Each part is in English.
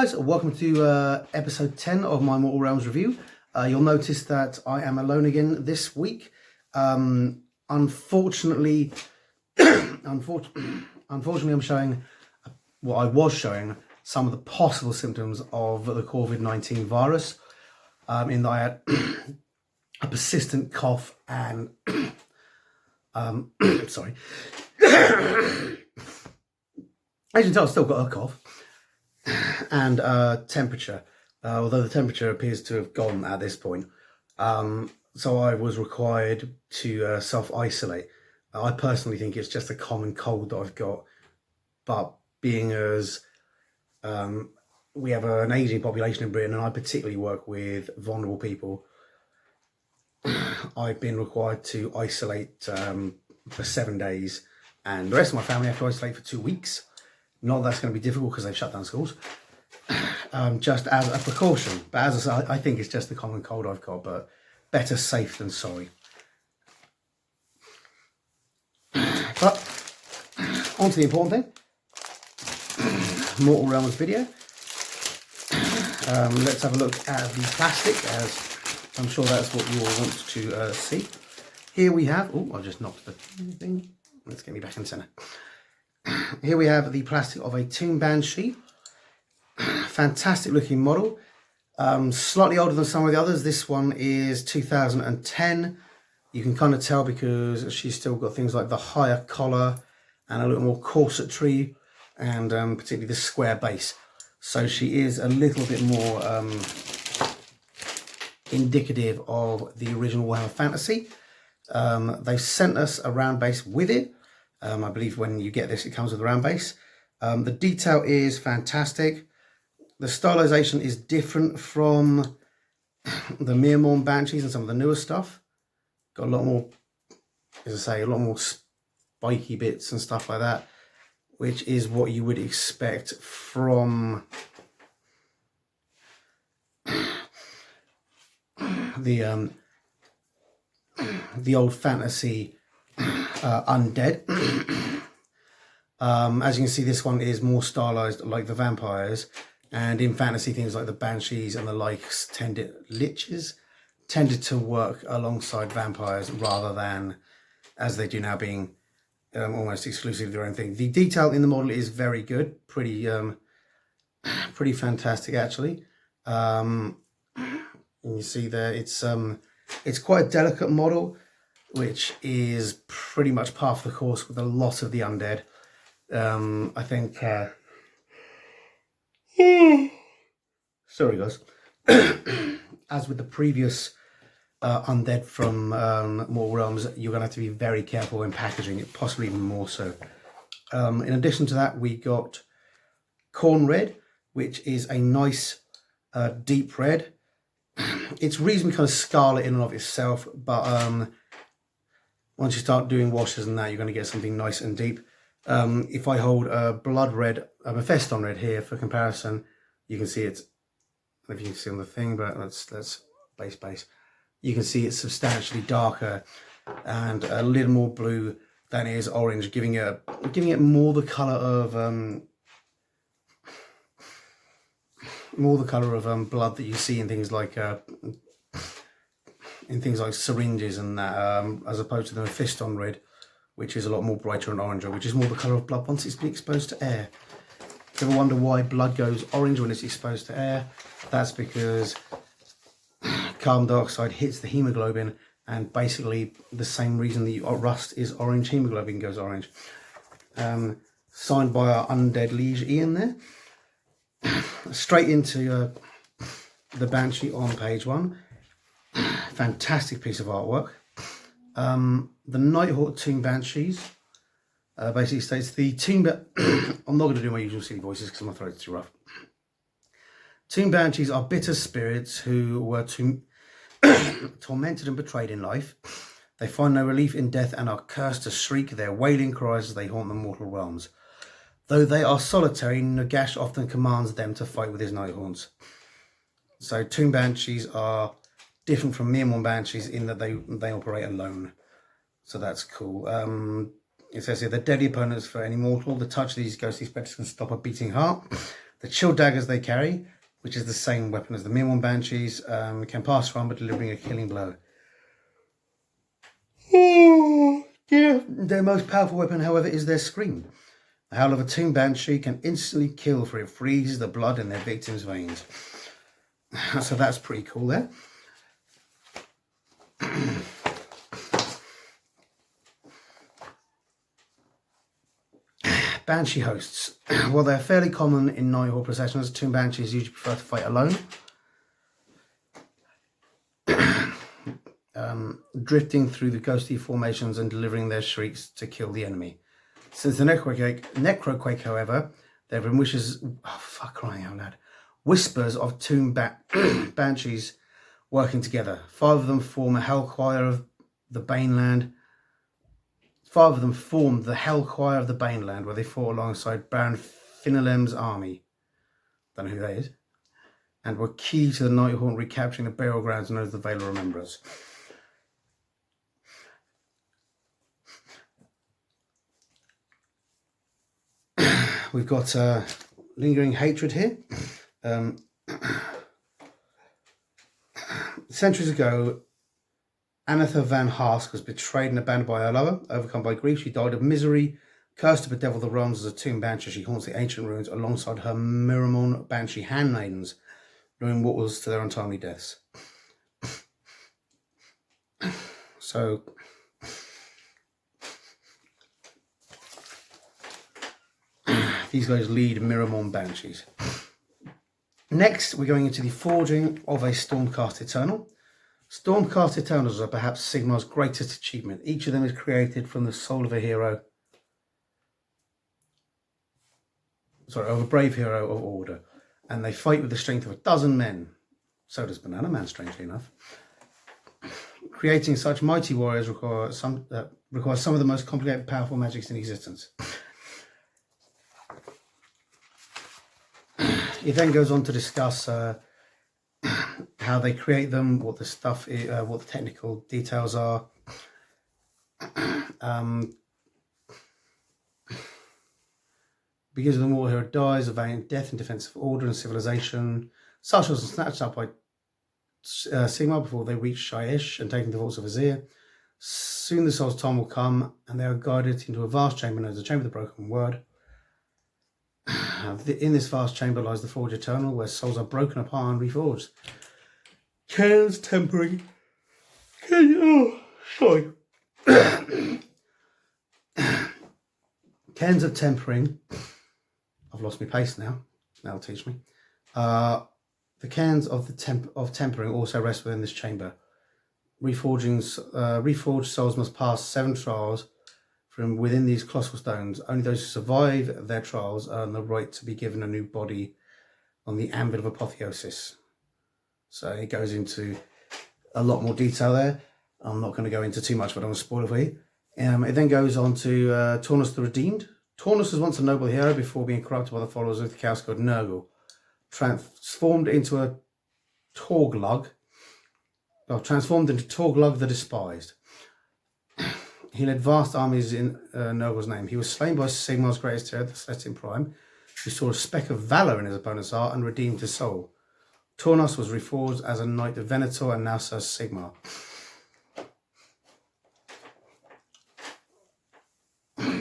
guys, welcome to episode 10 of my Mortal Realms review. You'll notice that I am alone again this week. Unfortunately, I'm showing, well, I was showing some of the possible symptoms of the COVID-19 virus, in that I had a persistent cough and, sorry, as you can tell, I've still got a cough, and temperature, although the temperature appears to have gone at this point. So I was required to self-isolate. I personally think it's just a common cold that I've got, but being as we have an aging population in Britain, and I particularly work with vulnerable people, I've been required to isolate for 7 days, and the rest of my family have to isolate for 2 weeks. Not that that's going to be difficult because they've shut down schools, just as a precaution. But as I say, I think it's just the common cold I've got, but better safe than sorry. But on to the important thing, Mortal Realms video. Let's have a look at the plastic, as I'm sure that's what you all want to see. Here we have, oh, I've just knocked the thing. Let's get me back in center. Here we have the plastic of a Tomb Banshee. Fantastic looking model. Slightly older than some of the others. This one is 2010. You can kind of tell because she's still got things like the higher collar and a little more corsetry, and particularly the square base. So she is a little bit more indicative of the original Warhammer Fantasy. They've sent us a round base with it. I believe when you get this, it comes with a round base. The detail is fantastic. The stylization is different from the Mirmorn Banshees and some of the newer stuff. Got a lot more, as I say, a lot more spiky bits and stuff like that, which is what you would expect from the old fantasy undead. As you can see, this one is more stylized like the vampires, and in fantasy things like the banshees and the likes tended to work alongside vampires rather than as they do now, being almost exclusively their own thing. The detail in the model is very good, pretty fantastic actually. You see there, it's quite a delicate model, which is pretty much par for the course with a lot of the undead. I think, sorry guys, as with the previous undead from Mortal Realms, you're going to have to be very careful in packaging it, possibly even more so. In addition to that, we got Corn Red, which is a nice deep red. It's reasonably kind of scarlet in and of itself, but once you start doing washes and that, you're going to get something nice and deep. If I hold a blood red, a Mephiston red here for comparison, you can see it's, I don't know if you can see on the thing, but let's base. You can see it's substantially darker and a little more blue than it is orange, giving it more the color of blood that you see in things like syringes and that, as opposed to the Mephiston red, which is a lot more brighter and oranger, which is more the colour of blood once it's been exposed to air. If you ever wonder why blood goes orange when it's exposed to air, that's because carbon dioxide hits the hemoglobin, and basically the same reason the rust is orange, hemoglobin goes orange. Signed by our undead liege Ian there. Straight into the Banshee on page 1. Fantastic piece of artwork. The Nighthawks Tomb Banshees basically states the tomb. I'm not going to do my usual silly voices because my throat's too rough. Tomb Banshees are bitter spirits who were tormented and betrayed in life. They find no relief in death and are cursed to shriek their wailing cries as they haunt the mortal realms. Though they are solitary, Nagash often commands them to fight with his Nighthawks. So Tomb Banshees are different from Mirmorn Banshees in that they operate alone. So that's cool. It says here, they're deadly opponents for any mortal. The touch of these ghostly spectres can stop a beating heart. The chill daggers they carry, which is the same weapon as the Mirmon Banshees, can pass from but delivering a killing blow. Yeah. Their most powerful weapon, however, is their scream. The howl of a Tomb Banshee can instantly kill, for it freezes the blood in their victims' veins. So that's pretty cool there. Banshee hosts. While they're fairly common in Nighthawk processions, Tomb Banshees usually prefer to fight alone. Drifting through the ghostly formations and delivering their shrieks to kill the enemy. Since the Necroquake, however, there have been whispers of Tomb Banshees working together. 5 of them form a Hell Choir of the Baneland. 5 of them formed the Hell Choir of the Baneland, where they fought alongside Baron Finalem's army. Don't know who that is. And were key to the Nighthawk recapturing the burial grounds known as the Vale of Remembrance. We've got lingering hatred here. Centuries ago, Anatha van Hask was betrayed and abandoned by her lover. Overcome by grief, she died of misery. Cursed to bedevil the realms as a Tomb Banshee, she haunts the ancient ruins alongside her Mirmon Banshee handmaidens, doing what was to their untimely deaths. So, these guys lead Mirmon Banshees. Next, we're going into the forging of a Stormcast Eternal. Stormcast Eternals are perhaps Sigmar's greatest achievement. Each of them is created from the soul of a hero. Of a brave hero of order. And they fight with the strength of 12 men. So does Banana Man, strangely enough. Creating such mighty warriors requires some of the most complicated, powerful magics in existence. It then goes on to discuss how they create them, what the stuff is, what the technical details are. Because of the war hero dies, a valiant death in defense of order and civilization. Sarshos are snatched up by Sigmar before they reach Shyish and taken the vaults of Azir. Soon the soul's time will come, and they are guided into a vast chamber known as the Chamber of the Broken Word. In this vast chamber lies the Forge Eternal, where souls are broken apart and reforged. Cairns tempering. Cairns of tempering. I've lost my pace now. That'll teach me. The cairns of tempering also rest within this chamber. Reforged souls must pass 7 trials from within these colossal stones. Only those who survive their trials earn the right to be given a new body on the anvil of apotheosis. So it goes into a lot more detail there. I'm not going to go into too much, but I don't want to spoil it for you. It then goes on to Taurus the Redeemed. Taurus was once a noble hero before being corrupted by the followers of the chaos god Nurgle. Transformed into Torglug the Despised. He led vast armies in Nurgle's name. He was slain by Sigmar's greatest terror, the Celestian Prime, who saw a speck of valour in his opponent's heart and redeemed his soul. Taurus was reforged as a knight of Venator and now serves Sigmar.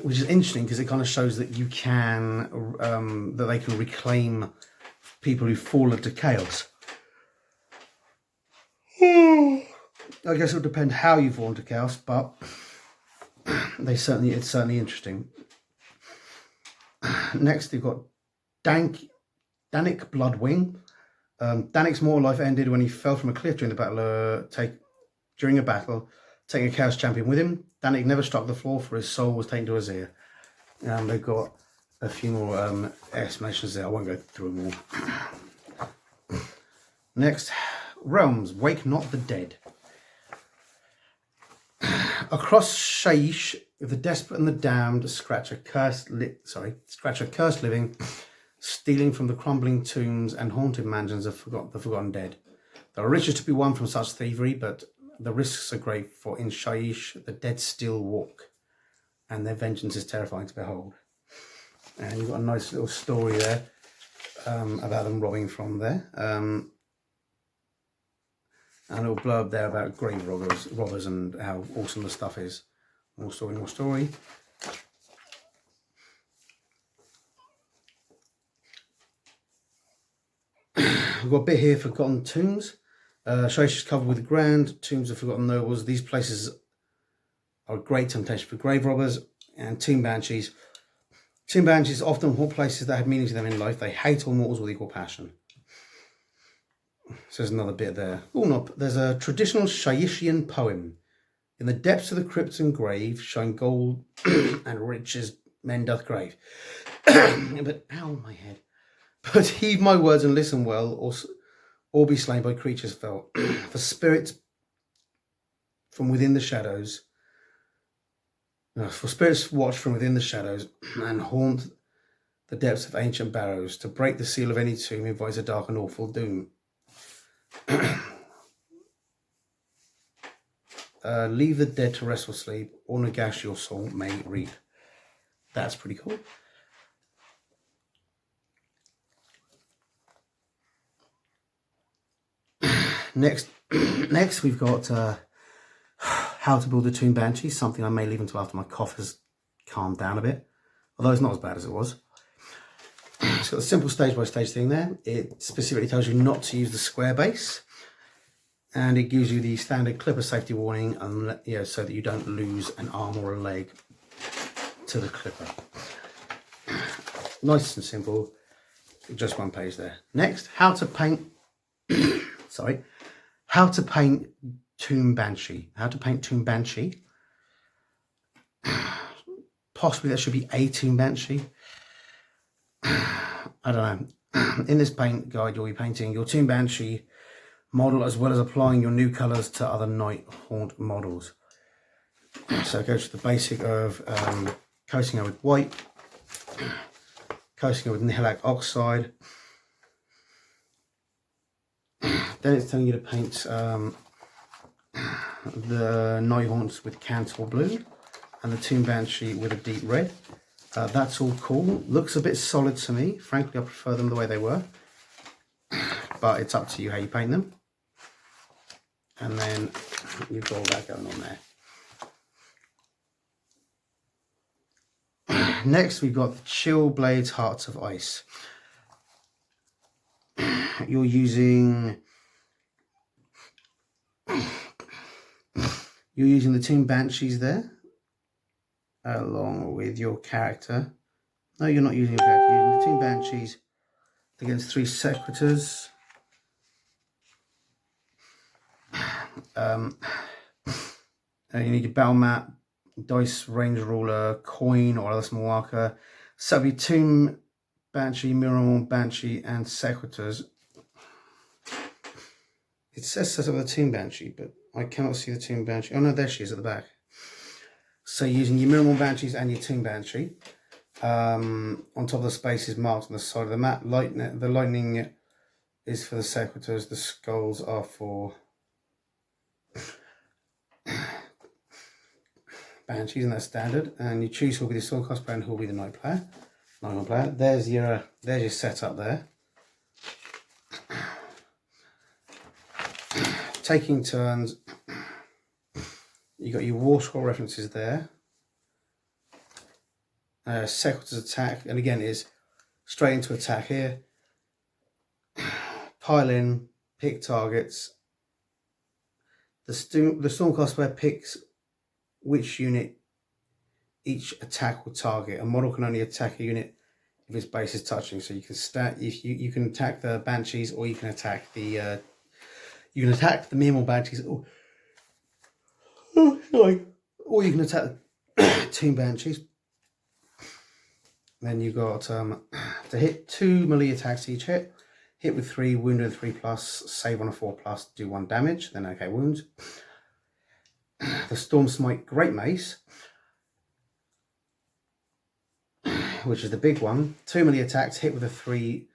Which is interesting because it kind of shows that you can, that they can reclaim people who've fallen to chaos. I guess it would depend how you fall into chaos, but it's certainly interesting. Next, you've got Danik Bloodwing. Danik's mortal life ended when he fell from a cliff during a battle, taking a Chaos Champion with him. Danik never struck the floor, for his soul was taken to Azir. They've got a few more explanations there. I won't go through them all. Next, Realms, Wake Not the Dead. Across Shyish, the desperate and the damned scratch a cursed living, stealing from the crumbling tombs and haunted mansions of the forgotten dead. There are riches to be won from such thievery, but the risks are great, for in Shyish the dead still walk, and their vengeance is terrifying to behold. And you've got a nice little story there about them robbing from there. And a little blurb there about grave robbers and how awesome the stuff is. More story, more story. We've got a bit here, Forgotten Tombs. Shows covered with grand tombs of forgotten nobles. These places are a great temptation for grave robbers and tomb banshees. Tomb banshees often haunt places that had meaning to them in life. They hate all mortals with equal passion. So there's another bit there. Oh, no, there's a traditional Shaishian poem. In the depths of the crypt and grave shine gold and riches men doth crave. But, ow, my head. But heed my words and listen well, or be slain by creatures fell. For spirits from within the shadows, for spirits watch from within the shadows and haunt the depths of ancient barrows. To break the seal of any tomb invites a dark and awful doom. Leave the dead to rest or sleep, or Nagash your soul may reap. That's pretty cool. Next we've got how to build a tomb banshee, something I may leave until after my cough has calmed down a bit, although it's not as bad as it was. It's got a simple stage-by-stage thing there. It specifically tells you not to use the square base, and it gives you the standard clipper safety warning, and so that you don't lose an arm or a leg to the clipper. Nice and simple, just one page there. Next, how to paint. How to paint Tomb Banshee. How to paint Tomb Banshee. Possibly there should be a Tomb Banshee. I don't know. In this paint guide, you'll be painting your Tomb Banshee model as well as applying your new colours to other Night Haunt models. So go to the basic of coating it with white, coating it with Nighthawk oxide. Then it's telling you to paint the Night Haunts with Cantor blue and the Tomb Banshee with a deep red. That's all cool. Looks a bit solid to me. Frankly, I prefer them the way they were. But it's up to you how you paint them. And then you've got all that going on there. Next, we've got the Chill Blades Hearts of Ice. You're using the Tomb Banshees there, along with your character. No, you're not using your character. You're using the Tomb Banshees against 3 Secretors. You need your battle map, dice, range ruler, coin, or other small marker. So your Tomb Banshee, Mirror Banshee, and Secretors. It says set up the Tomb Banshee, but I cannot see the Tomb Banshee. Oh no, there she is at the back. So using your Mirror Banshees and your Tomb Banshee. On top of the spaces marked on the side of the map. The lightning is for the Secretors. The skulls are for Banshees, and that's standard. And you choose who'll be the Storm Cosplayer and who'll be the Night player. Night player. There's your setup there. Taking turns. You got your War Scroll references there. Secretors attack, and again is straight into attack here. Pile in, pick targets. The Storm Cosplayer picks which unit each attack will target. A model can only attack a unit if its base is touching. So you can you can attack the Banshees, or you can attack the Mirror Banshees. Sorry. Or you can attack the Tomb Banshees. Then you've got to hit 2 melee attacks each hit. Hit with 3, wound with 3+, save on a 4+, do 1 damage. Then okay, wounds. The Storm Smite Great Mace, which is the big one. 2 melee attacks, hit with a 3+,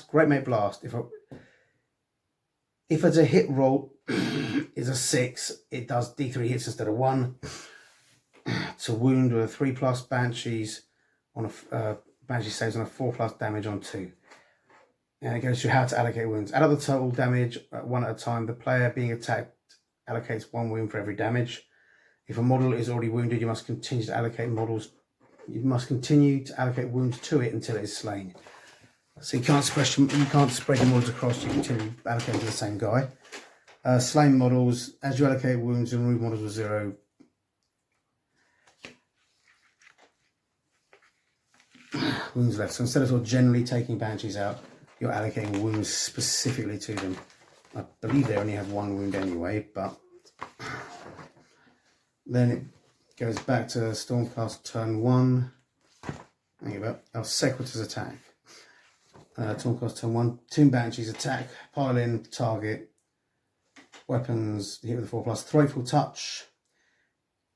Great Mace Blast. If it's a hit roll is a 6, it does D3 hits instead of 1. To wound with a 3+, Banshees on a Banshee saves on a 4+ damage on 2. And it goes through how to allocate wounds. Add up the total damage one at a time. The player being attacked allocates 1 wound for every damage. If a model is already wounded, you must continue to allocate models. You must continue to allocate wounds to it until it is slain. So you can't spread your models across. You continue allocating to the same guy. Slain models, as you allocate wounds, you remove models with 0. Wounds left. So instead of sort of generally taking Banshees out, you're allocating wounds specifically to them. I believe they only have 1 wound anyway, but then it goes back to Stormcast turn 1. Think about our Sequitur's attack. Stormcast turn 1. Tomb Banshees attack. Pile in, target. Weapons, hit with a 4+. Throwful touch.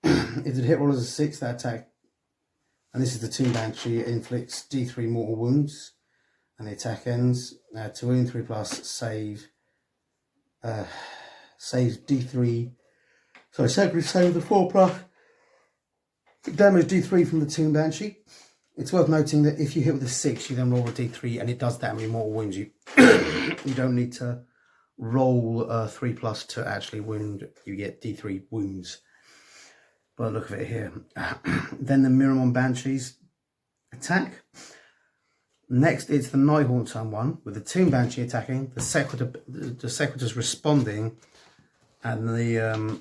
If the hit roll is a 6, that attack, and this is the Tomb Banshee, inflicts D3 mortal wounds, and the attack ends. To wound 3+, save. Saves D3. Sorry, save the 4+. Damage D3 from the Tomb Banshee. It's worth noting that if you hit with a 6, you then roll a D3, and it does that many mortal wounds. You you don't need to roll 3+ to actually wound. You get D3 wounds. But look at it here. Then the Miramon Banshees attack. Next, it's the Nighthawks turn 1 with the Tomb Banshee attacking, the Sequitur's responding, and the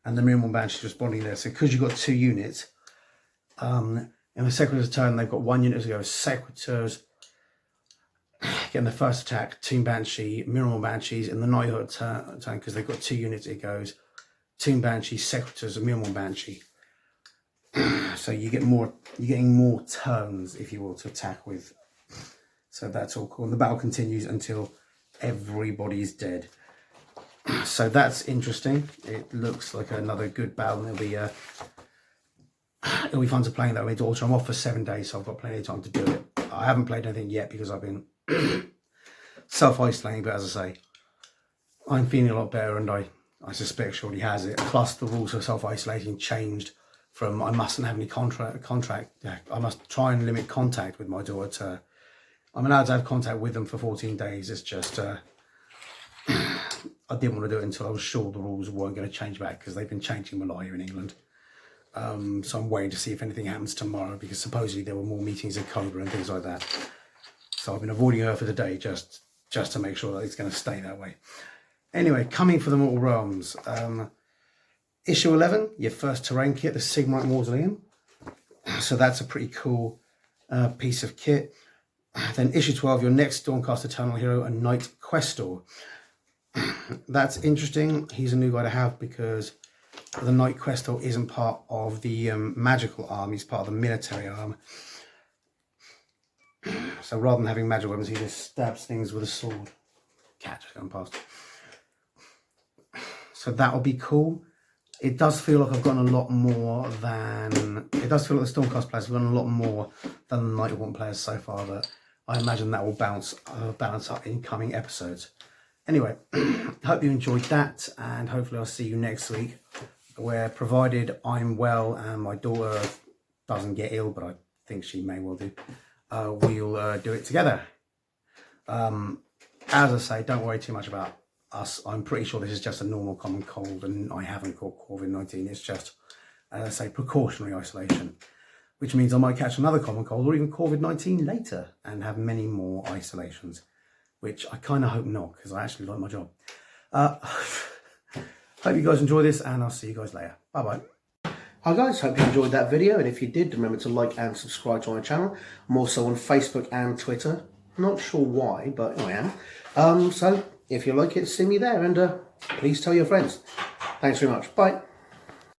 Miramon Banshees responding there. So because you've got 2 units, in the Sequitur's turn, they've got 1 unit to go. Sequitur's getting the first attack, Tomb Banshee, Miramon Banshees, and the Nighthawk turn because they've got 2 units. It goes Tomb Banshee, Sequitur's, and Miramon Banshee. So you get more. You're getting more turns, if you will, to attack with. So that's all cool. And the battle continues until everybody's dead. So that's interesting. It looks like another good battle, and it'll be fun to play in that way. Also, I'm off for 7 days, so I've got plenty of time to do it. I haven't played anything yet because I've been self-isolating, but as I say, I'm feeling a lot better, and I suspect Shorty has it. Plus, the rules for self-isolating changed from I mustn't have any I must try and limit contact with my daughter to I'm allowed to have contact with them for 14 days. It's just I didn't want to do it until I was sure the rules weren't going to change back, because they've been changing a lot here in England. So I'm waiting to see if anything happens tomorrow, because supposedly there were more meetings at Cobra and things like that. So I've been avoiding her for the day just to make sure that it's going to stay that way. Anyway, coming for the Mortal Realms. Issue 11, your first terrain kit, the Sigmarite Mausoleum. So that's a pretty cool piece of kit. Then issue 12, your next Stormcast Eternal Hero, a Knight Questor. That's interesting. He's a new guy to have because the Knight Questor isn't part of the magical arm. He's part of the military arm. So rather than having magic weapons, he just stabs things with a sword. Cat just going past. So that'll be cool. It does feel like I've gotten a lot more than... It does feel like the Stormcast players have gotten a lot more than the Nighthawks players so far, but I imagine that will balance up in coming episodes. Anyway, hope you enjoyed that, and hopefully I'll see you next week, where, provided I'm well and my daughter doesn't get ill, but I think she may well do, we'll do it together. As I say, don't worry too much about us. I'm pretty sure this is just a normal common cold, and I haven't caught COVID-19. It's just, as I say, precautionary isolation, which means I might catch another common cold or even COVID-19 later and have many more isolations, which I kind of hope not, because I actually like my job. Hope you guys enjoy this, and I'll see you guys later. Bye-bye. Hi guys, hope you enjoyed that video, and if you did, remember to like and subscribe to my channel. I'm also on Facebook and Twitter. Not sure why, but I am. So if you like it, see me there, and please tell your friends. Thanks very much. Bye.